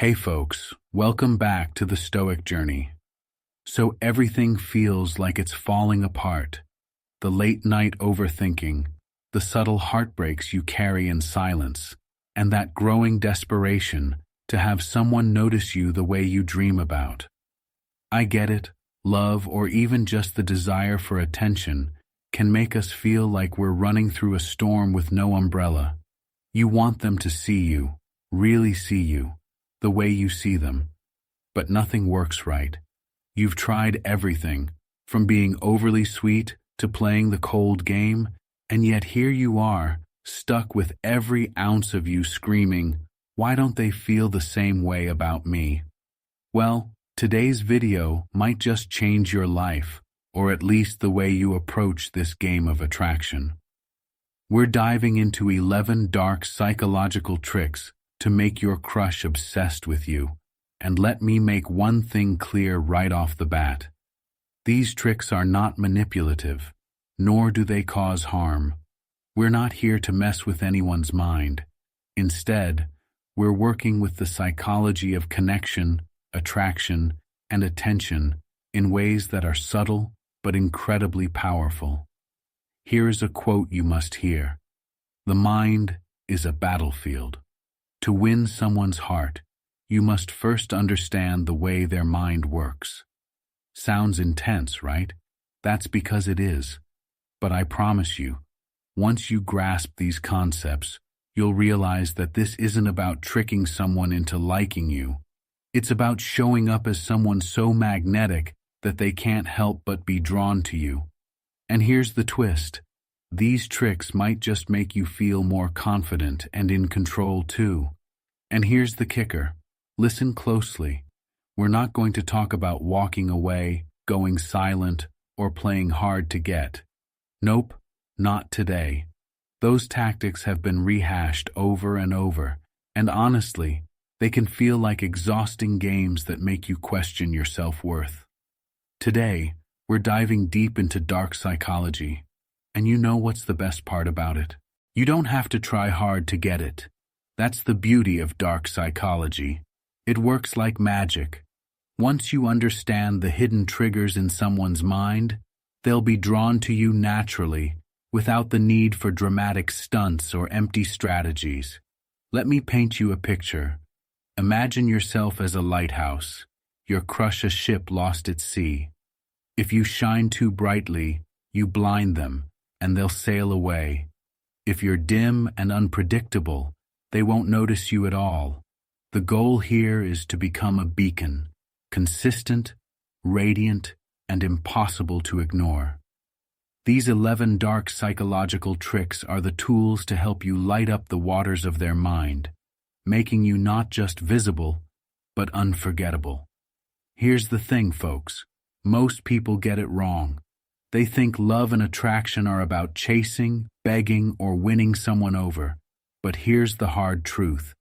Hey folks, welcome back to the Stoic journey. So everything feels like it's falling apart. The late night overthinking, the subtle heartbreaks you carry in silence, and that growing desperation to have someone notice you the way you dream about. I get it, love or even just the desire for attention can make us feel like we're running through a storm with no umbrella. You want them to see you, really see you, the way you see them. But nothing works right. You've tried everything, from being overly sweet to playing the cold game, and yet here you are, stuck with every ounce of you screaming, "Why don't they feel the same way about me?" Well, today's video might just change your life, or at least the way you approach this game of attraction. We're diving into 11 dark psychological tricks to make your crush obsessed with you. And let me make one thing clear right off the bat. These tricks are not manipulative, nor do they cause harm. We're not here to mess with anyone's mind. Instead, we're working with the psychology of connection, attraction, and attention in ways that are subtle but incredibly powerful. Here is a quote you must hear. "The mind is a battlefield. To win someone's heart, you must first understand the way their mind works." Sounds intense, right? That's because it is. But I promise you, once you grasp these concepts, you'll realize that this isn't about tricking someone into liking you. It's about showing up as someone so magnetic that they can't help but be drawn to you. And here's the twist. These tricks might just make you feel more confident and in control too. And here's the kicker. Listen closely. We're not going to talk about walking away, going silent, or playing hard to get. Nope, not today. Those tactics have been rehashed over and over, and honestly, they can feel like exhausting games that make you question your self-worth. Today, we're diving deep into dark psychology. And you know what's the best part about it? You don't have to try hard to get it. That's the beauty of dark psychology. It works like magic. Once you understand the hidden triggers in someone's mind, they'll be drawn to you naturally, without the need for dramatic stunts or empty strategies. Let me paint you a picture. Imagine yourself as a lighthouse, your crush a ship lost at sea. If you shine too brightly, you blind them, and they'll sail away. If you're dim and unpredictable, they won't notice you at all. The goal here is to become a beacon, consistent, radiant, and impossible to ignore. These 11 dark psychological tricks are the tools to help you light up the waters of their mind, making you not just visible, but unforgettable. Here's the thing, folks. Most people get it wrong. They think love and attraction are about chasing, begging, or winning someone over. But here's the hard truth.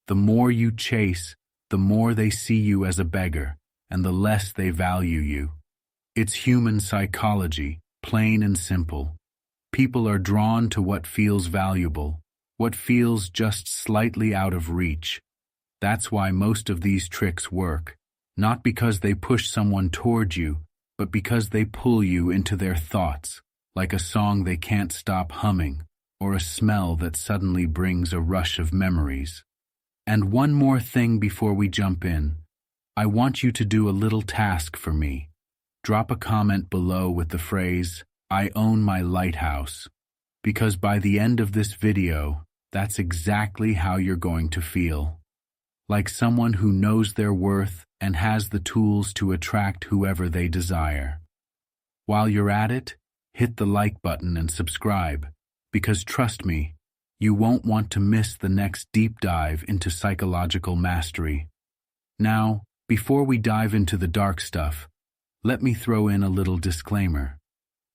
The more you chase, the more they see you as a beggar, and the less they value you. It's human psychology, plain and simple. People are drawn to what feels valuable, what feels just slightly out of reach. That's why most of these tricks work, not because they push someone toward you, but because they pull you into their thoughts, like a song they can't stop humming, or a smell that suddenly brings a rush of memories. And one more thing before we jump in. I want you to do a little task for me. Drop a comment below with the phrase, "I own my lighthouse," because by the end of this video, that's exactly how you're going to feel. Like someone who knows their worth and has the tools to attract whoever they desire. While you're at it, hit the like button and subscribe, because trust me, you won't want to miss the next deep dive into psychological mastery. Now, before we dive into the dark stuff, let me throw in a little disclaimer.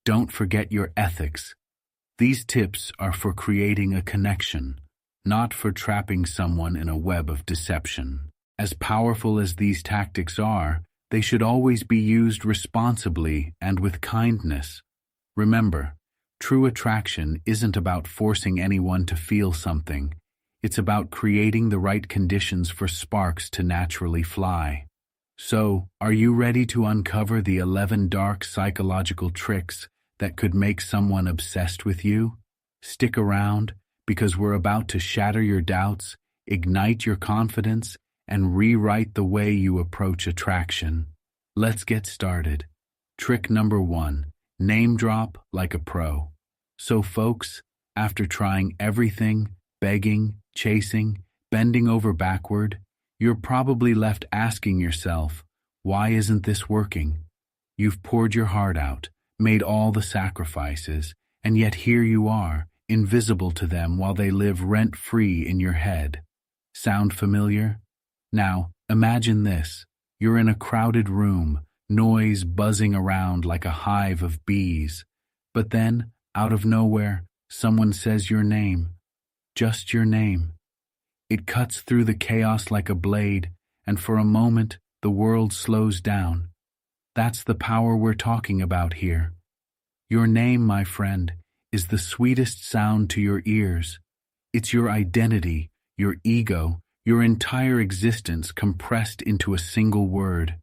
Don't forget your ethics. These tips are for creating a connection, not for trapping someone in a web of deception. As powerful as these tactics are, they should always be used responsibly and with kindness. Remember, true attraction isn't about forcing anyone to feel something. It's about creating the right conditions for sparks to naturally fly. So, are you ready to uncover the 11 dark psychological tricks that could make someone obsessed with you? Stick around, because we're about to shatter your doubts, ignite your confidence, and rewrite the way you approach attraction. Let's get started. Trick number 1. Name drop like a pro. So folks, after trying everything, begging, chasing, bending over backward, you're probably left asking yourself, why isn't this working? You've poured your heart out, made all the sacrifices, and yet here you are, invisible to them while they live rent-free in your head. Sound familiar? Now, imagine this. You're in a crowded room, noise buzzing around like a hive of bees. But then, out of nowhere, someone says your name. Just your name. It cuts through the chaos like a blade, and for a moment, the world slows down. That's the power we're talking about here. Your name, my friend, is the sweetest sound to your ears. It's your identity, your ego, your entire existence compressed into a single word.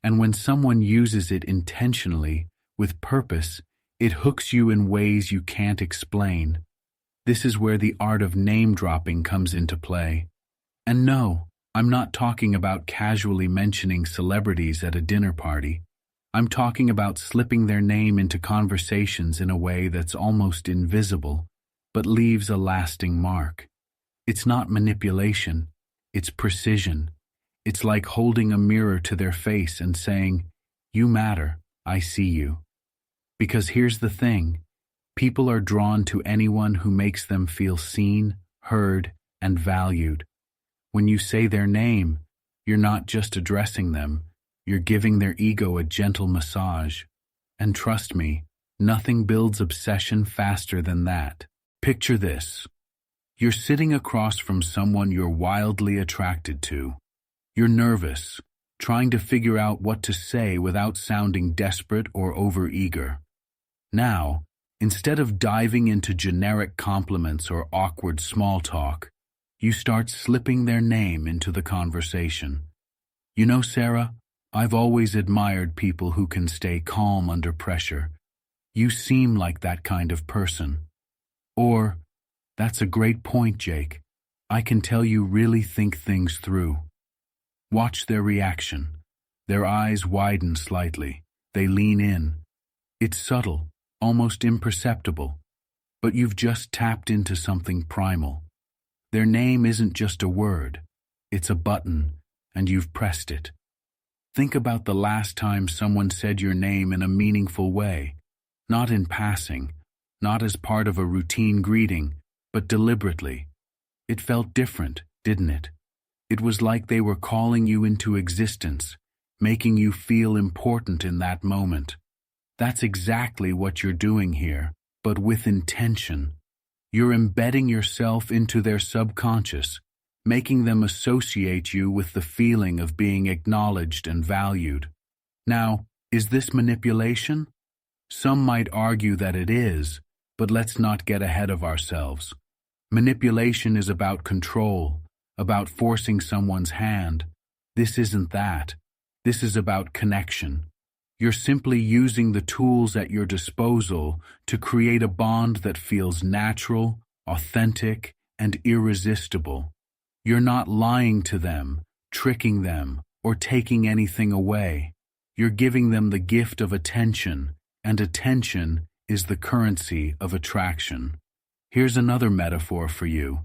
And when someone uses it intentionally, with purpose, it hooks you in ways you can't explain. This is where the art of name-dropping comes into play. And no, I'm not talking about casually mentioning celebrities at a dinner party. I'm talking about slipping their name into conversations in a way that's almost invisible, but leaves a lasting mark. It's not manipulation, it's precision. It's like holding a mirror to their face and saying, "You matter, I see you." Because here's the thing, people are drawn to anyone who makes them feel seen, heard, and valued. When you say their name, you're not just addressing them, you're giving their ego a gentle massage. And trust me, nothing builds obsession faster than that. Picture this. You're sitting across from someone you're wildly attracted to. You're nervous, trying to figure out what to say without sounding desperate or overeager. Now, instead of diving into generic compliments or awkward small talk, you start slipping their name into the conversation. You know, Sarah, I've always admired people who can stay calm under pressure. You seem like that kind of person. Or, that's a great point, Jake. I can tell you really think things through. Watch their reaction. Their eyes widen slightly. They lean in. It's subtle, almost imperceptible, but you've just tapped into something primal. Their name isn't just a word. It's a button, and you've pressed it. Think about the last time someone said your name in a meaningful way, not in passing, not as part of a routine greeting, but deliberately. It felt different, didn't it? It was like they were calling you into existence, making you feel important in that moment. That's exactly what you're doing here, but with intention. You're embedding yourself into their subconscious, making them associate you with the feeling of being acknowledged and valued. Now, is this manipulation? Some might argue that it is, but let's not get ahead of ourselves. Manipulation is about control, about forcing someone's hand. This isn't that. This is about connection. You're simply using the tools at your disposal to create a bond that feels natural, authentic, and irresistible. You're not lying to them, tricking them, or taking anything away. You're giving them the gift of attention, and attention is the currency of attraction. Here's another metaphor for you.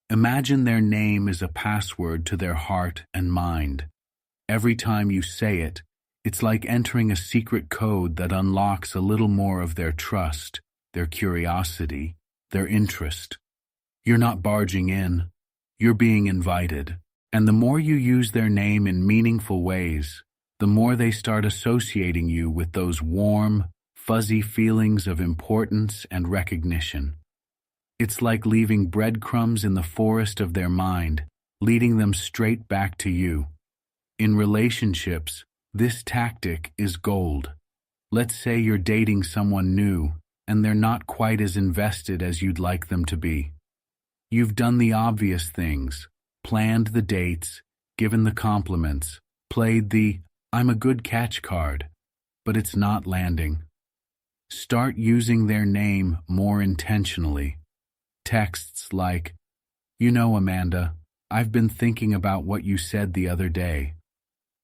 Imagine their name is a password to their heart and mind. Every time you say it, it's like entering a secret code that unlocks a little more of their trust, their curiosity, their interest. You're not barging in. You're being invited. And the more you use their name in meaningful ways, the more they start associating you with those warm, fuzzy feelings of importance and recognition. It's like leaving breadcrumbs in the forest of their mind, leading them straight back to you. In relationships, this tactic is gold. Let's say you're dating someone new, and they're not quite as invested as you'd like them to be. You've done the obvious things, planned the dates, given the compliments, played the "I'm a good catch" card, but it's not landing. Start using their name more intentionally. Texts like, "You know, Amanda, I've been thinking about what you said the other day."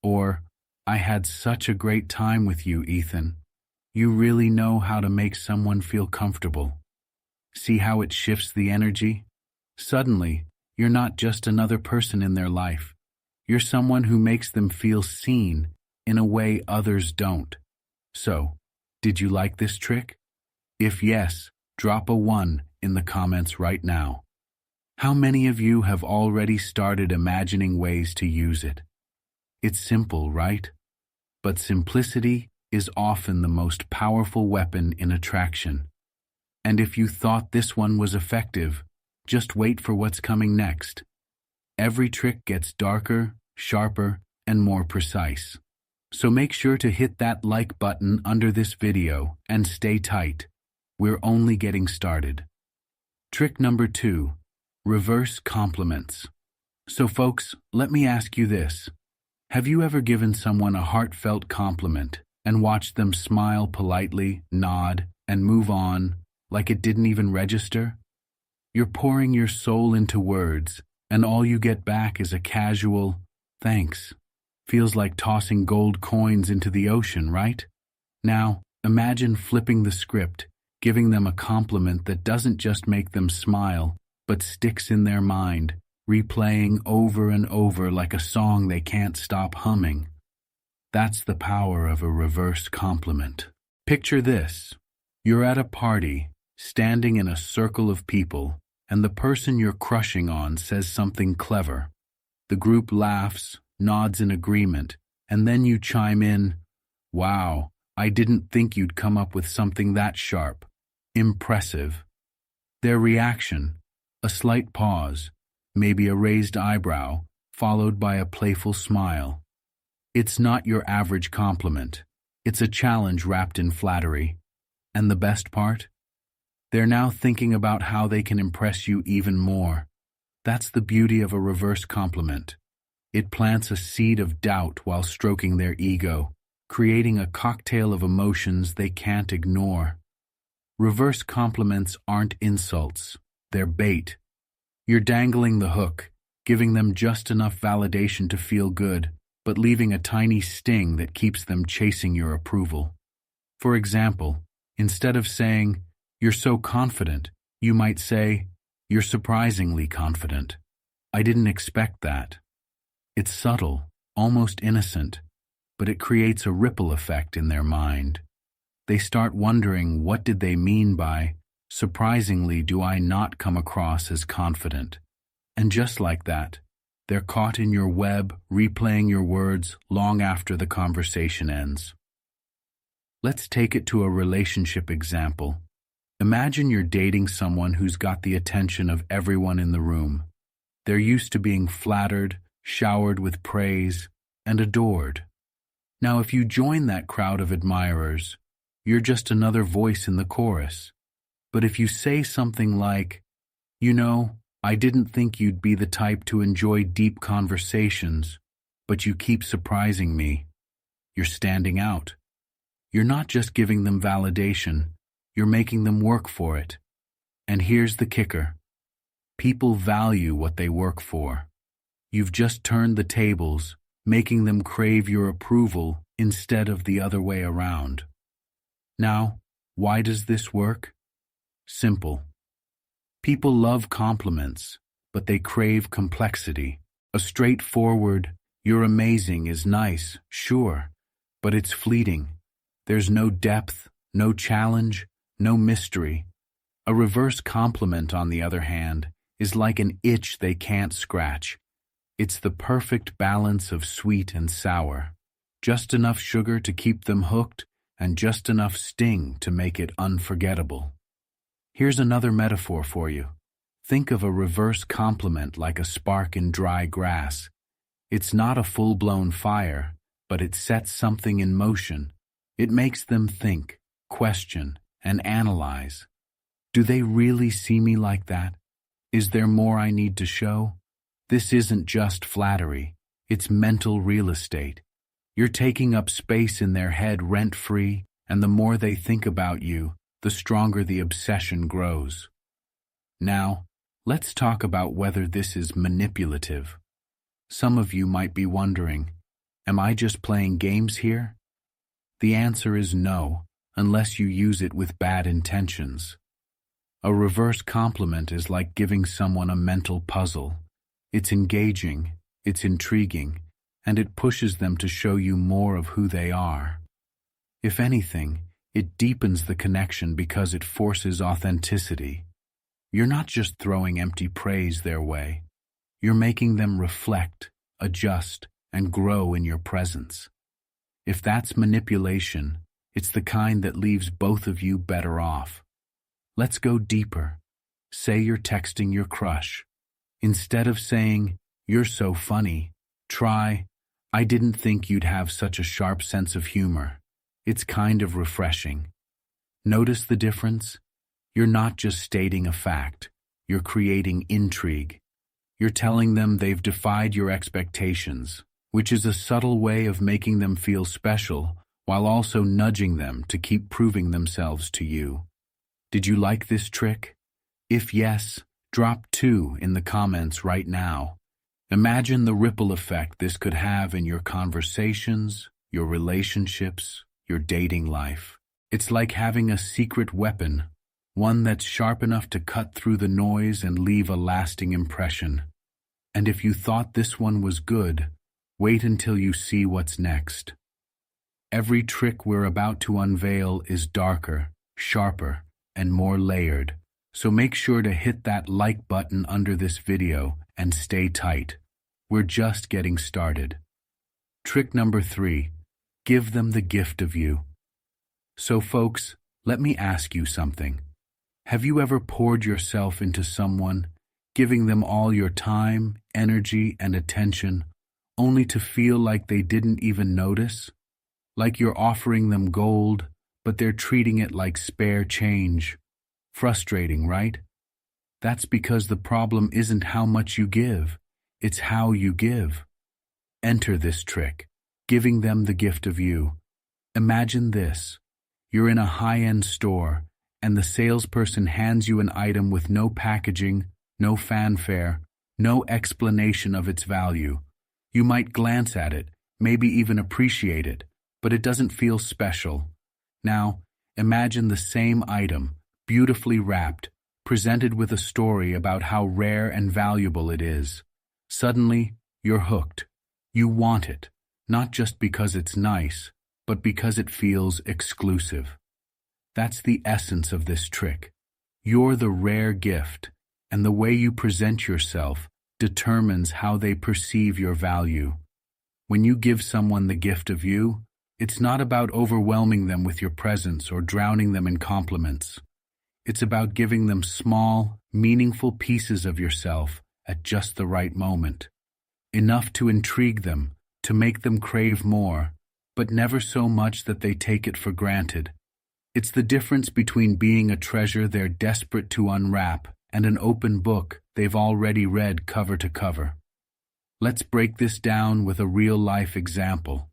Or, "I had such a great time with you, Ethan. You really know how to make someone feel comfortable." See how it shifts the energy? Suddenly, you're not just another person in their life. You're someone who makes them feel seen in a way others don't. So, did you like this trick? If yes, drop a 1 in the comments right now. How many of you have already started imagining ways to use it? It's simple, right? But simplicity is often the most powerful weapon in attraction. And if you thought this one was effective, just wait for what's coming next. Every trick gets darker, sharper, and more precise. So make sure to hit that like button under this video and stay tight. We're only getting started. Trick number 2, reverse compliments. So folks, let me ask you this. Have you ever given someone a heartfelt compliment and watched them smile politely, nod, and move on like it didn't even register? You're pouring your soul into words, and all you get back is a casual, "Thanks." Feels like tossing gold coins into the ocean, right? Now, imagine flipping the script, giving them a compliment that doesn't just make them smile, but sticks in their mind, replaying over and over like a song they can't stop humming. That's the power of a reverse compliment. Picture this. You're at a party, standing in a circle of people, and the person you're crushing on says something clever. The group laughs, nods in agreement, and then you chime in, "Wow, I didn't think you'd come up with something that sharp. Impressive." Their reaction, a slight pause, maybe a raised eyebrow, followed by a playful smile. It's not your average compliment. It's a challenge wrapped in flattery. And the best part? They're now thinking about how they can impress you even more. That's the beauty of a reverse compliment. It plants a seed of doubt while stroking their ego, creating a cocktail of emotions they can't ignore. Reverse compliments aren't insults, they're bait. You're dangling the hook, giving them just enough validation to feel good, but leaving a tiny sting that keeps them chasing your approval. For example, instead of saying, "You're so confident," you might say, "You're surprisingly confident. I didn't expect that." It's subtle, almost innocent, but it creates a ripple effect in their mind. They start wondering, what did they mean by, "Surprisingly, do I not come across as confident?" And just like that, they're caught in your web, replaying your words long after the conversation ends. Let's take it to a relationship example. Imagine you're dating someone who's got the attention of everyone in the room. They're used to being flattered, showered with praise, and adored. Now, if you join that crowd of admirers, you're just another voice in the chorus. But if you say something like, "You know, I didn't think you'd be the type to enjoy deep conversations, but you keep surprising me," you're standing out. You're not just giving them validation, you're making them work for it. And here's the kicker. People value what they work for. You've just turned the tables, making them crave your approval instead of the other way around. Now, why does this work? Simple. People love compliments, but they crave complexity. A straightforward, "You're amazing" is nice, sure, but it's fleeting. There's no depth, no challenge, no mystery. A reverse compliment, on the other hand, is like an itch they can't scratch. It's the perfect balance of sweet and sour. Just enough sugar to keep them hooked, and just enough sting to make it unforgettable. Here's another metaphor for you. Think of a reverse compliment like a spark in dry grass. It's not a full-blown fire, but it sets something in motion. It makes them think, question, and analyze. Do they really see me like that? Is there more I need to show? This isn't just flattery, it's mental real estate. You're taking up space in their head rent-free, and the more they think about you, the stronger the obsession grows. Now, let's talk about whether this is manipulative. Some of you might be wondering, am I just playing games here? The answer is no, unless you use it with bad intentions. A reverse compliment is like giving someone a mental puzzle. It's engaging, it's intriguing, and it pushes them to show you more of who they are. If anything, it deepens the connection because it forces authenticity. You're not just throwing empty praise their way. You're making them reflect, adjust, and grow in your presence. If that's manipulation, it's the kind that leaves both of you better off. Let's go deeper. Say you're texting your crush. Instead of saying, "You're so funny," try, "I didn't think you'd have such a sharp sense of humor." It's kind of refreshing. Notice the difference? You're not just stating a fact. You're creating intrigue. You're telling them they've defied your expectations, which is a subtle way of making them feel special while also nudging them to keep proving themselves to you. Did you like this trick? If yes, drop 2 in the comments right now. Imagine the ripple effect this could have in your conversations, your relationships, your dating life. It's like having a secret weapon, one that's sharp enough to cut through the noise and leave a lasting impression. And if you thought this one was good, wait until you see what's next. Every trick we're about to unveil is darker, sharper, and more layered, so make sure to hit that like button under this video and stay tight. We're just getting started. Trick number 3. Give them the gift of you. So folks, let me ask you something. Have you ever poured yourself into someone, giving them all your time, energy, and attention, only to feel like they didn't even notice? Like you're offering them gold, but they're treating it like spare change. Frustrating, right? That's because the problem isn't how much you give, it's how you give. Enter this trick, giving them the gift of you. Imagine this. You're in a high-end store, and the salesperson hands you an item with no packaging, no fanfare, no explanation of its value. You might glance at it, maybe even appreciate it, but it doesn't feel special. Now, imagine the same item, beautifully wrapped, presented with a story about how rare and valuable it is. Suddenly, you're hooked. You want it, not just because it's nice, but because it feels exclusive. That's the essence of this trick. You're the rare gift, and the way you present yourself determines how they perceive your value. When you give someone the gift of you, it's not about overwhelming them with your presence or drowning them in compliments. It's about giving them small, meaningful pieces of yourself at just the right moment. Enough to intrigue them, to make them crave more, but never so much that they take it for granted. It's the difference between being a treasure they're desperate to unwrap and an open book they've already read cover to cover. Let's break this down with a real-life example.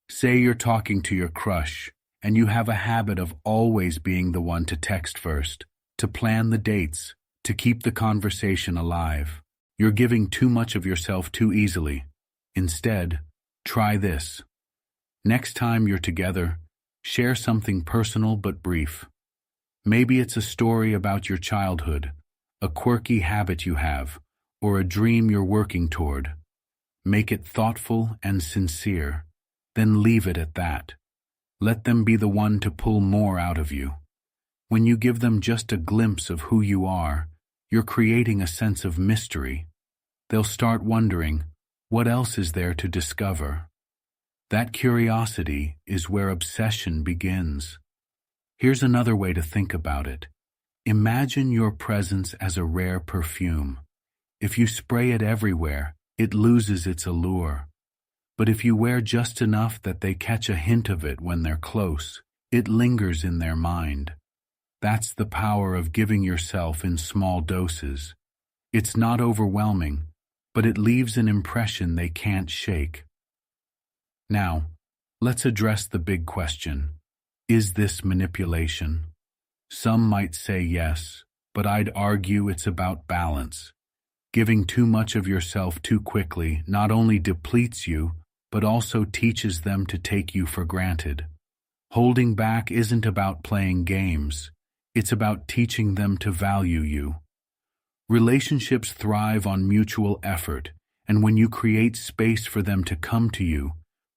Say you're talking to your crush, and you have a habit of always being the one to text first, to plan the dates, to keep the conversation alive. You're giving too much of yourself too easily. Instead, try this. Next time you're together, share something personal but brief. Maybe it's a story about your childhood, a quirky habit you have, or a dream you're working toward. Make it thoughtful and sincere, then leave it at that. Let them be the one to pull more out of you. When you give them just a glimpse of who you are, you're creating a sense of mystery. They'll start wondering, what else is there to discover? That curiosity is where obsession begins. Here's another way to think about it. Imagine your presence as a rare perfume. If you spray it everywhere, it loses its allure. But if you wear just enough that they catch a hint of it when they're close, it lingers in their mind. That's the power of giving yourself in small doses. It's not overwhelming, but it leaves an impression they can't shake. Now, let's address the big question. Is this manipulation? Some might say yes, but I'd argue it's about balance. Giving too much of yourself too quickly not only depletes you, but also teaches them to take you for granted. Holding back isn't about playing games. It's about teaching them to value you. Relationships thrive on mutual effort, and when you create space for them to come to you,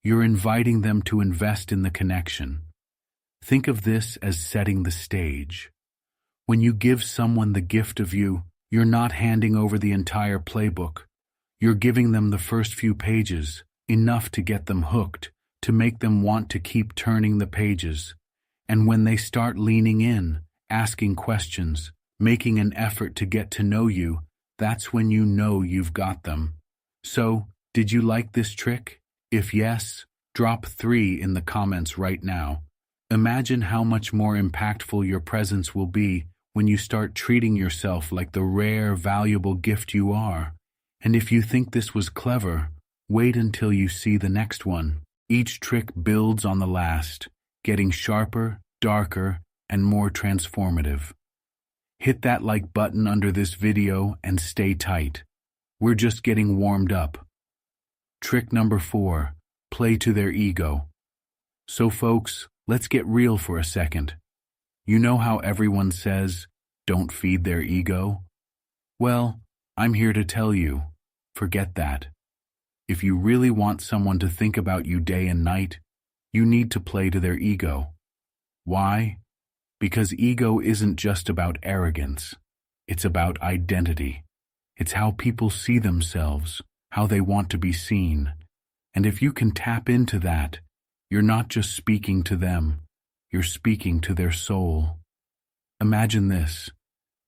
you're inviting them to invest in the connection. Think of this as setting the stage. When you give someone the gift of you, you're not handing over the entire playbook. You're giving them the first few pages, enough to get them hooked, to make them want to keep turning the pages. And when they start leaning in, asking questions, making an effort to get to know you, that's when you know you've got them. So, did you like this trick? If yes, drop 3 in the comments right now. Imagine how much more impactful your presence will be when you start treating yourself like the rare, valuable gift you are. And if you think this was clever, wait until you see the next one. Each trick builds on the last, getting sharper, darker, and more transformative. Hit that like button under this video and stay tight. We're just getting warmed up. Trick number 4, play to their ego. So folks, let's get real for a second. You know how everyone says, don't feed their ego? Well, I'm here to tell you, forget that. If you really want someone to think about you day and night, you need to play to their ego. Why? Because ego isn't just about arrogance. It's about identity. It's how people see themselves, how they want to be seen. And if you can tap into that, you're not just speaking to them, you're speaking to their soul. Imagine this.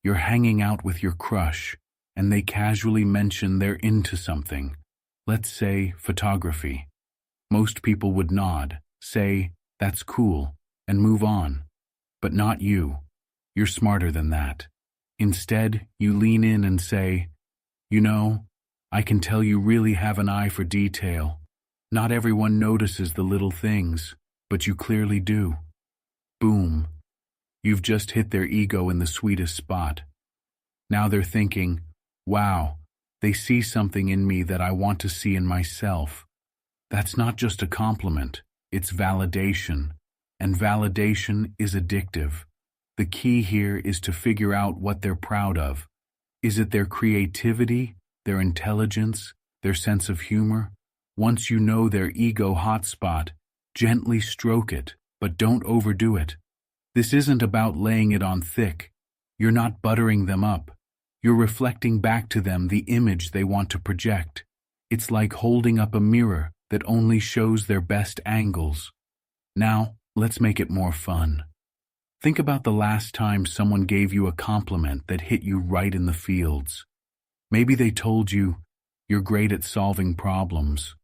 You're hanging out with your crush, and they casually mention they're into something. Let's say photography. Most people would nod, say, that's cool, and move on. But not you. You're smarter than that. Instead, you lean in and say, you know, I can tell you really have an eye for detail. Not everyone notices the little things, but you clearly do. Boom. You've just hit their ego in the sweetest spot. Now they're thinking, wow, they see something in me that I want to see in myself. That's not just a compliment, it's validation. And validation is addictive. The key here is to figure out what they're proud of. Is it their creativity, their intelligence, their sense of humor? Once you know their ego hotspot, gently stroke it, but don't overdo it. This isn't about laying it on thick. You're not buttering them up. You're reflecting back to them the image they want to project. It's like holding up a mirror that only shows their best angles. Now, let's make it more fun. Think about the last time someone gave you a compliment that hit you right in the feels. Maybe they told you, you're great at solving problems,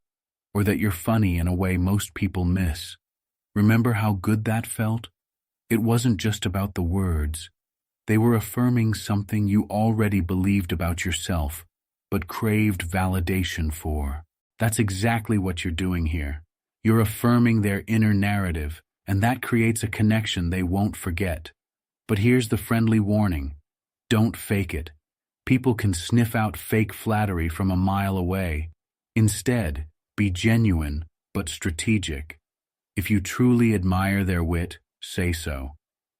or that you're funny in a way most people miss. Remember how good that felt? It wasn't just about the words. They were affirming something you already believed about yourself, but craved validation for. That's exactly what you're doing here. You're affirming their inner narrative, and that creates a connection they won't forget. But here's the friendly warning. Don't fake it. People can sniff out fake flattery from a mile away. Instead, be genuine, but strategic. If you truly admire their wit, say so.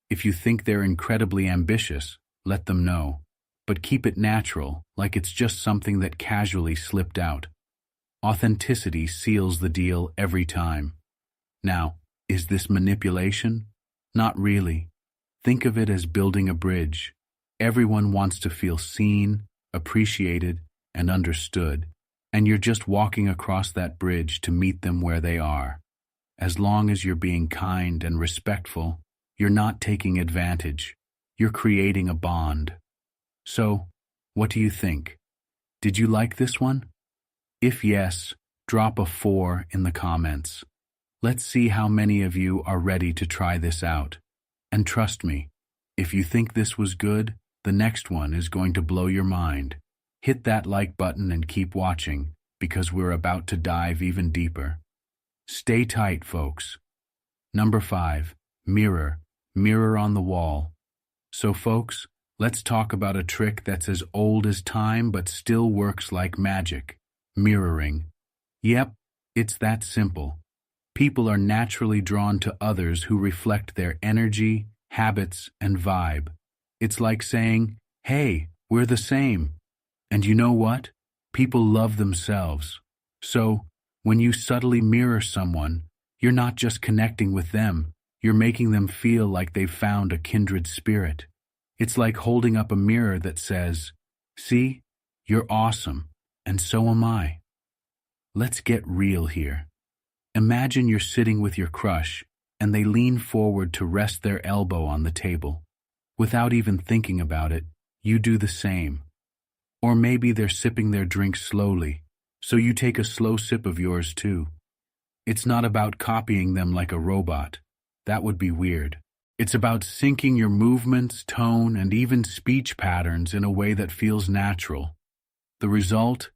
If you think they're incredibly ambitious, let them know. But keep it natural, like it's just something that casually slipped out. Authenticity seals the deal every time. Now, is this manipulation? Not really. Think of it as building a bridge. Everyone wants to feel seen, appreciated, and understood, and you're just walking across that bridge to meet them where they are. As long as you're being kind and respectful, you're not taking advantage. You're creating a bond. So, what do you think? Did you like this one? If yes, drop a 4 in the comments. Let's see how many of you are ready to try this out. And trust me, if you think this was good, the next one is going to blow your mind. hit that like button and keep watching, because we're about to dive even deeper. Stay tight, folks. Number 5, mirror, mirror on the wall. So folks, let's talk about a trick that's as old as time but still works like magic. Mirroring. Yep, it's that simple. People are naturally drawn to others who reflect their energy, habits, and vibe. It's like saying, hey, we're the same. And you know what? People love themselves. So, when you subtly mirror someone, you're not just connecting with them, you're making them feel like they've found a kindred spirit. It's like holding up a mirror that says, see, you're awesome, and so am I. Let's get real here. Imagine you're sitting with your crush, and they lean forward to rest their elbow on the table. Without even thinking about it, you do the same. Or maybe they're sipping their drink slowly, so you take a slow sip of yours too. It's not about copying them like a robot. That would be weird. It's about syncing your movements, tone, and even speech patterns in a way that feels natural. The result?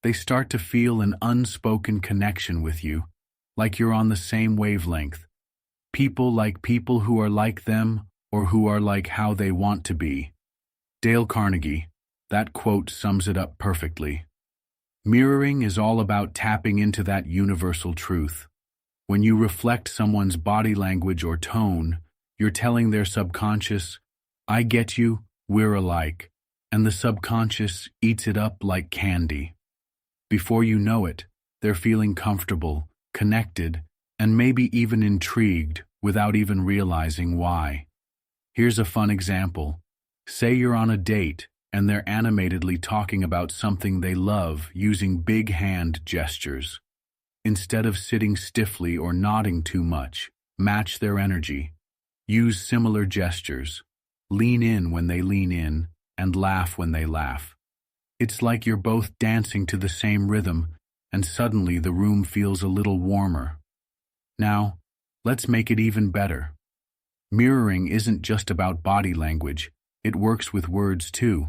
They start to feel an unspoken connection with you, like you're on the same wavelength. People like people who are like them or who are like how they want to be. Dale Carnegie, that quote sums it up perfectly. Mirroring is all about tapping into that universal truth. When you reflect someone's body language or tone, you're telling their subconscious, I get you, we're alike, and the subconscious eats it up like candy. Before you know it, they're feeling comfortable, connected, and maybe even intrigued without even realizing why. Here's a fun example. Say you're on a date and they're animatedly talking about something they love using big hand gestures. Instead of sitting stiffly or nodding too much, match their energy. Use similar gestures. Lean in when they lean in, and laugh when they laugh. It's like you're both dancing to the same rhythm, and suddenly the room feels a little warmer. Now, let's make it even better. Mirroring isn't just about body language, it works with words too.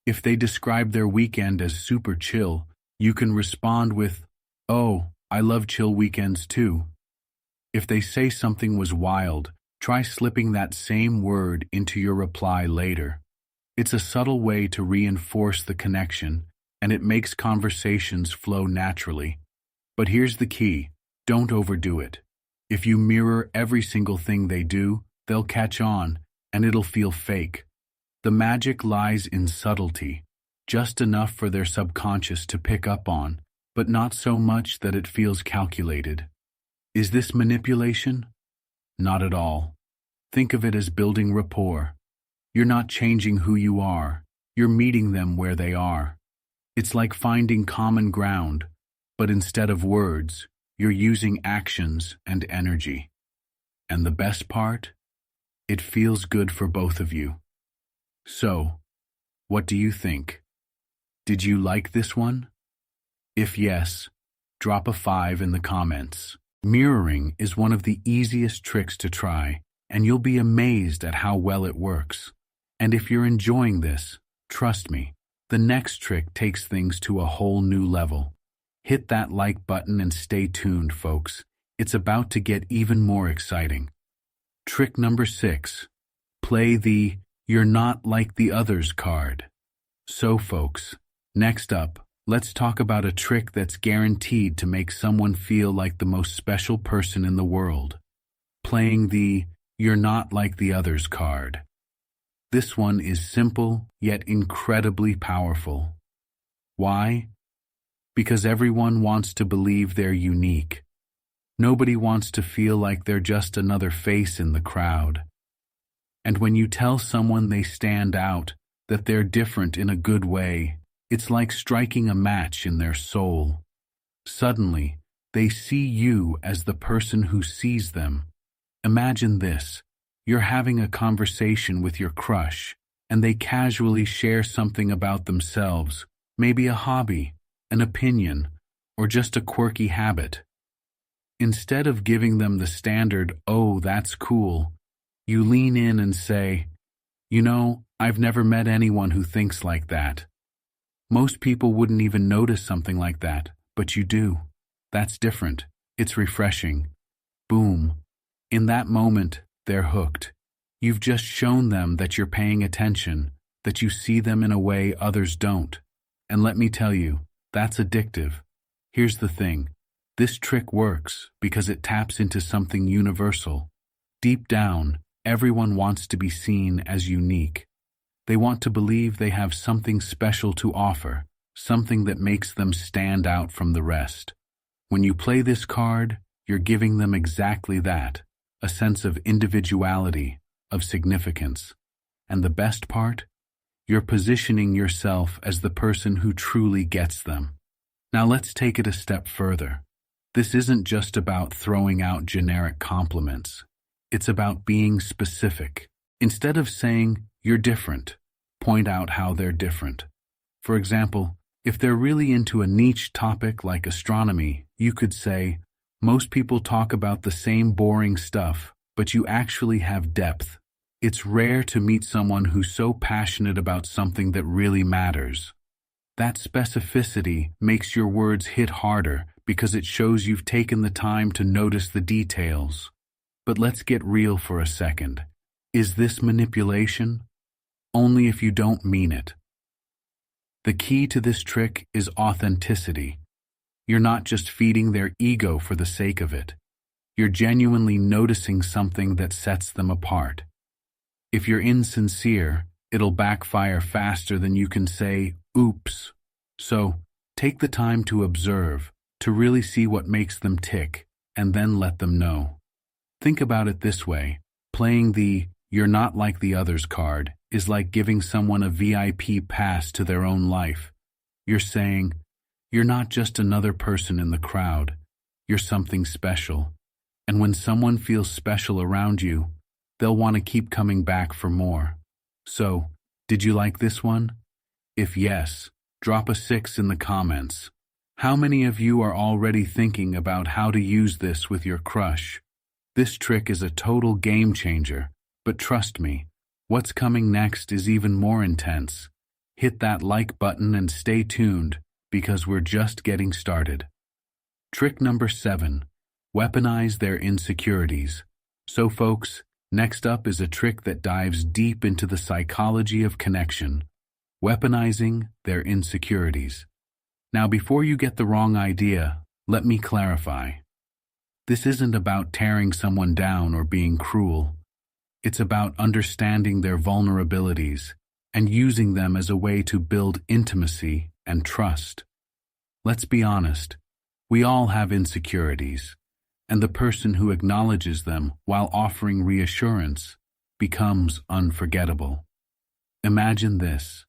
If they describe their weekend as super chill, you can respond with, oh, I love chill weekends too. If they say something was wild, try slipping that same word into your reply later. It's a subtle way to reinforce the connection, and it makes conversations flow naturally. But here's the key, don't overdo it. If you mirror every single thing they do, they'll catch on, and it'll feel fake. The magic lies in subtlety, just enough for their subconscious to pick up on, but not so much that it feels calculated. Is this manipulation? Not at all. Think of it as building rapport. You're not changing who you are, you're meeting them where they are. It's like finding common ground, but instead of words, you're using actions and energy. And the best part? It feels good for both of you. So, what do you think? Did you like this one? If yes, drop a 5 in the comments. Mirroring is one of the easiest tricks to try, and you'll be amazed at how well it works. And if you're enjoying this, trust me, the next trick takes things to a whole new level. Hit that like button and stay tuned, folks. It's about to get even more exciting. Trick number 6. Play the "You're not like the others" card. So, folks, next up, let's talk about a trick that's guaranteed to make someone feel like the most special person in the world. Playing the "You're not like the others" card. This one is simple, yet incredibly powerful. Why? Because everyone wants to believe they're unique. Nobody wants to feel like they're just another face in the crowd. And when you tell someone they stand out, that they're different in a good way, it's like striking a match in their soul. Suddenly, they see you as the person who sees them. Imagine this. You're having a conversation with your crush, and they casually share something about themselves, maybe a hobby, an opinion, or just a quirky habit. Instead of giving them the standard, "Oh, that's cool," you lean in and say, "You know, I've never met anyone who thinks like that." Most people wouldn't even notice something like that, but you do. That's different. It's refreshing. Boom. In that moment, they're hooked. You've just shown them that you're paying attention, that you see them in a way others don't. And let me tell you, that's addictive. Here's the thing. This trick works because it taps into something universal. Deep down, everyone wants to be seen as unique. They want to believe they have something special to offer, something that makes them stand out from the rest. When you play this card, you're giving them exactly that, a sense of individuality, of significance. And the best part? You're positioning yourself as the person who truly gets them. Now let's take it a step further. This isn't just about throwing out generic compliments. It's about being specific. Instead of saying, "You're different," point out how they're different. For example, if they're really into a niche topic like astronomy, you could say, "Most people talk about the same boring stuff, but you actually have depth. It's rare to meet someone who's so passionate about something that really matters." That specificity makes your words hit harder because it shows you've taken the time to notice the details. But let's get real for a second. Is this manipulation? Only if you don't mean it. The key to this trick is authenticity. You're not just feeding their ego for the sake of it. You're genuinely noticing something that sets them apart. If you're insincere, it'll backfire faster than you can say, "Oops." So, take the time to observe, to really see what makes them tick, and then let them know. Think about it this way. Playing the "you're not like the others" card is like giving someone a VIP pass to their own life. You're saying, "You're not just another person in the crowd. You're something special." And when someone feels special around you, they'll want to keep coming back for more. So, did you like this one? If yes, drop a 6 in the comments. How many of you are already thinking about how to use this with your crush? This trick is a total game changer, but trust me, what's coming next is even more intense. Hit that like button and stay tuned, because we're just getting started. Trick number 7. Weaponize their insecurities. So folks, next up is a trick that dives deep into the psychology of connection. Weaponizing their insecurities. Now before you get the wrong idea, let me clarify. This isn't about tearing someone down or being cruel. It's about understanding their vulnerabilities and using them as a way to build intimacy and trust. Let's be honest, we all have insecurities, and the person who acknowledges them while offering reassurance becomes unforgettable. Imagine this.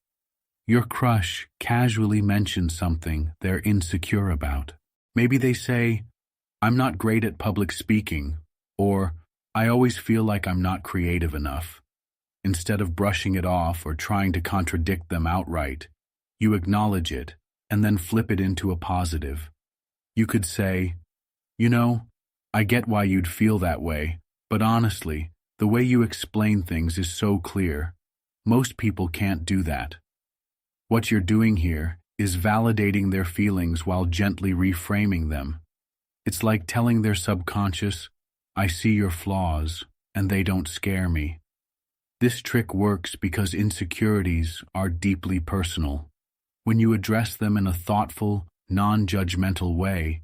Your crush casually mentions something they're insecure about. Maybe they say, "I'm not great at public speaking," or "I always feel like I'm not creative enough." Instead of brushing it off or trying to contradict them outright, you acknowledge it and then flip it into a positive. You could say, "You know, I get why you'd feel that way, but honestly, the way you explain things is so clear. Most people can't do that." What you're doing here is validating their feelings while gently reframing them. It's like telling their subconscious, "I see your flaws, and they don't scare me." This trick works because insecurities are deeply personal. When you address them in a thoughtful, non-judgmental way,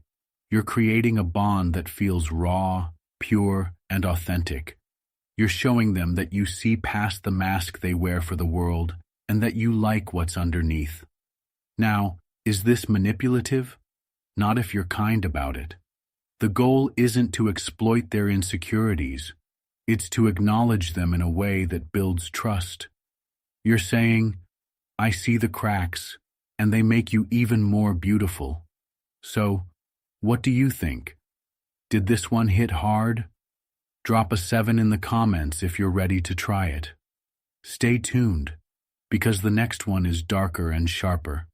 you're creating a bond that feels raw, pure, and authentic. You're showing them that you see past the mask they wear for the world, and that you like what's underneath. Now, is this manipulative? Not if you're kind about it. The goal isn't to exploit their insecurities. It's to acknowledge them in a way that builds trust. You're saying, "I see the cracks, and they make you even more beautiful." So, what do you think? Did this one hit hard? Drop a 7 in the comments if you're ready to try it. Stay tuned, because the next one is darker and sharper.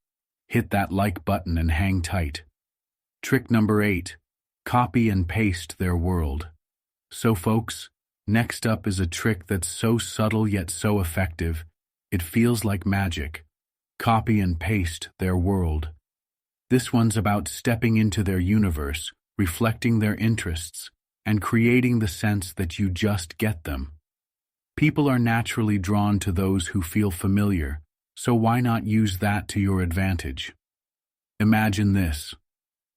Hit that like button and hang tight. Trick number 8. Copy and paste their world. So folks, next up is a trick that's so subtle yet so effective, it feels like magic. copy and paste their world. This one's about stepping into their universe, reflecting their interests, and creating the sense that you just get them. People are naturally drawn to those who feel familiar, so why not use that to your advantage? Imagine this.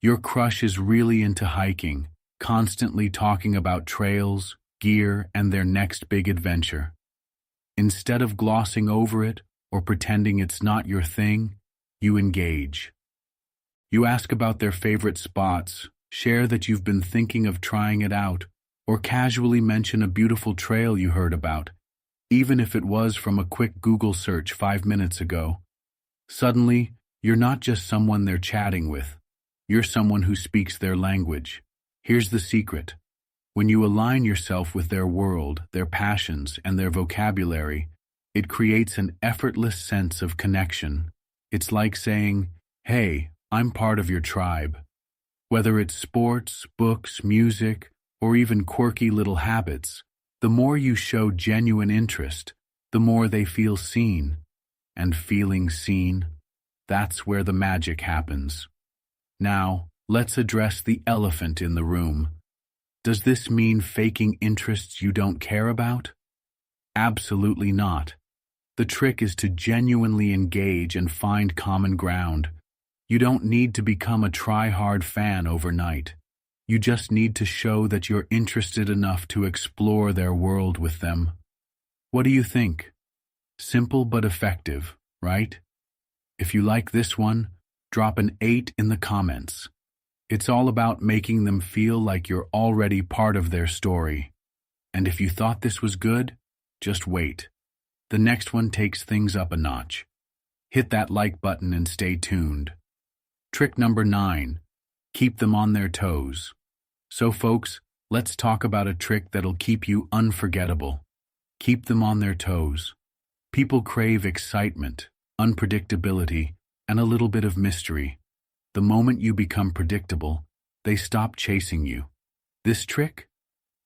Your crush is really into hiking, constantly talking about trails, gear, and their next big adventure. Instead of glossing over it or pretending it's not your thing, you engage. You ask about their favorite spots, share that you've been thinking of trying it out, or casually mention a beautiful trail you heard about, even if it was from a quick Google search 5 minutes ago. Suddenly, you're not just someone they're chatting with. You're someone who speaks their language. Here's the secret. When you align yourself with their world, their passions, and their vocabulary, it creates an effortless sense of connection. It's like saying, "Hey, I'm part of your tribe." Whether it's sports, books, music, or even quirky little habits, the more you show genuine interest, the more they feel seen. And feeling seen, that's where the magic happens. Now, let's address the elephant in the room. Does this mean faking interests you don't care about? Absolutely not. The trick is to genuinely engage and find common ground. You don't need to become a try-hard fan overnight. You just need to show that you're interested enough to explore their world with them. What do you think? Simple but effective, right? If you like this one, drop an 8 in the comments. It's all about making them feel like you're already part of their story. And if you thought this was good, just wait. The next one takes things up a notch. Hit that like button and stay tuned. Trick number 9. Keep them on their toes. So folks, let's talk about a trick that'll keep you unforgettable. Keep them on their toes. People crave excitement, unpredictability, and a little bit of mystery. The moment you become predictable, they stop chasing you. This trick?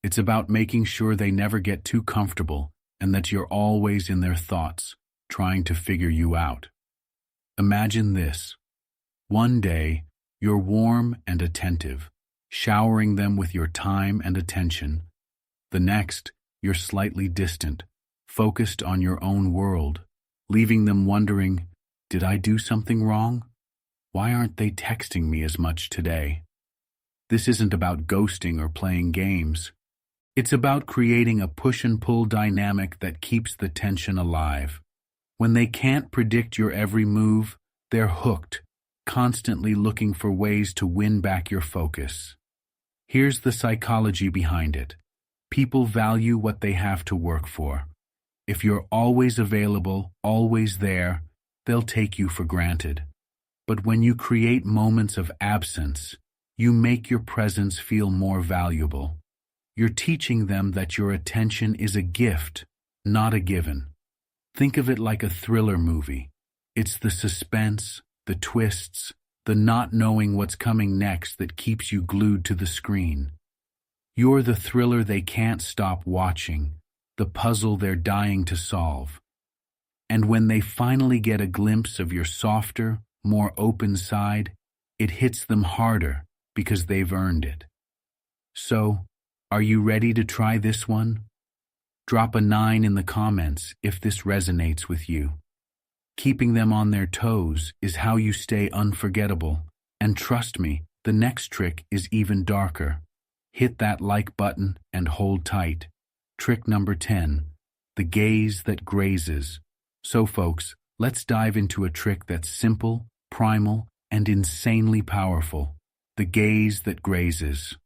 It's about making sure they never get too comfortable and that you're always in their thoughts, trying to figure you out. Imagine this. One day, you're warm and attentive, showering them with your time and attention. The next, you're slightly distant, focused on your own world, leaving them wondering, did I do something wrong? Why aren't they texting me as much today? This isn't about ghosting or playing games. It's about creating a push and pull dynamic that keeps the tension alive. When they can't predict your every move, they're hooked, constantly looking for ways to win back your focus. Here's the psychology behind it. People value what they have to work for. If you're always available, always there, they'll take you for granted. But when you create moments of absence, you make your presence feel more valuable. You're teaching them that your attention is a gift, not a given. Think of it like a thriller movie. It's the suspense, the twists, the not knowing what's coming next that keeps you glued to the screen. You're the thriller they can't stop watching, the puzzle they're dying to solve. And when they finally get a glimpse of your softer, more open side, it hits them harder because they've earned it. So, are you ready to try this one? Drop a 9 in the comments if this resonates with you. Keeping them on their toes is how you stay unforgettable, and trust me, the next trick is even darker. Hit that like button and hold tight. Trick number 10, the gaze that grazes. So folks, let's dive into a trick that's simple, primal, and insanely powerful. The gaze that grazes.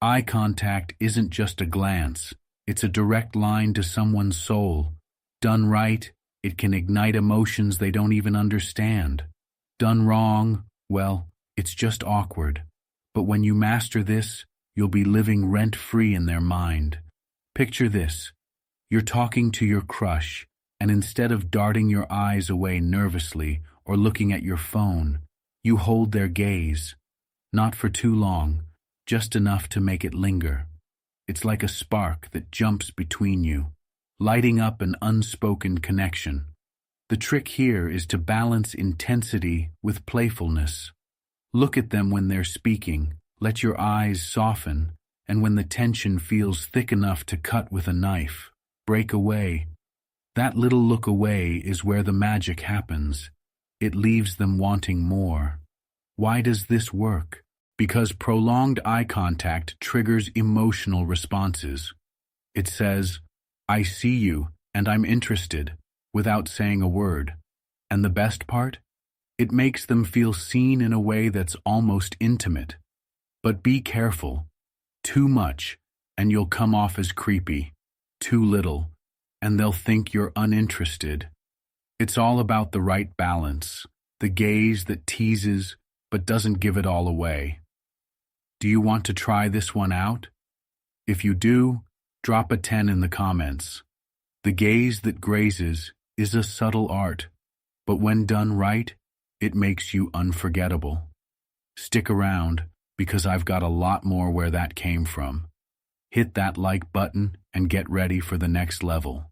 Eye contact isn't just a glance, it's a direct line to someone's soul. Done right, it can ignite emotions they don't even understand. Done wrong, well, it's just awkward. But when you master this, you'll be living rent-free in their mind. Picture this. You're talking to your crush, and instead of darting your eyes away nervously or looking at your phone, you hold their gaze. Not for too long, just enough to make it linger. It's like a spark that jumps between you, lighting up an unspoken connection. The trick here is to balance intensity with playfulness. Look at them when they're speaking, let your eyes soften, and when the tension feels thick enough to cut with a knife, break away. That little look away is where the magic happens. It leaves them wanting more. Why does this work? Because prolonged eye contact triggers emotional responses. It says, "I see you, and I'm interested," without saying a word. And the best part? It makes them feel seen in a way that's almost intimate. But be careful. Too much, and you'll come off as creepy. Too little, and they'll think you're uninterested. It's all about the right balance, the gaze that teases but doesn't give it all away. Do you want to try this one out? If you do, drop a 10 in the comments. The gaze that grazes is a subtle art, but when done right, it makes you unforgettable. Stick around, because I've got a lot more where that came from. Hit that like button and get ready for the next level.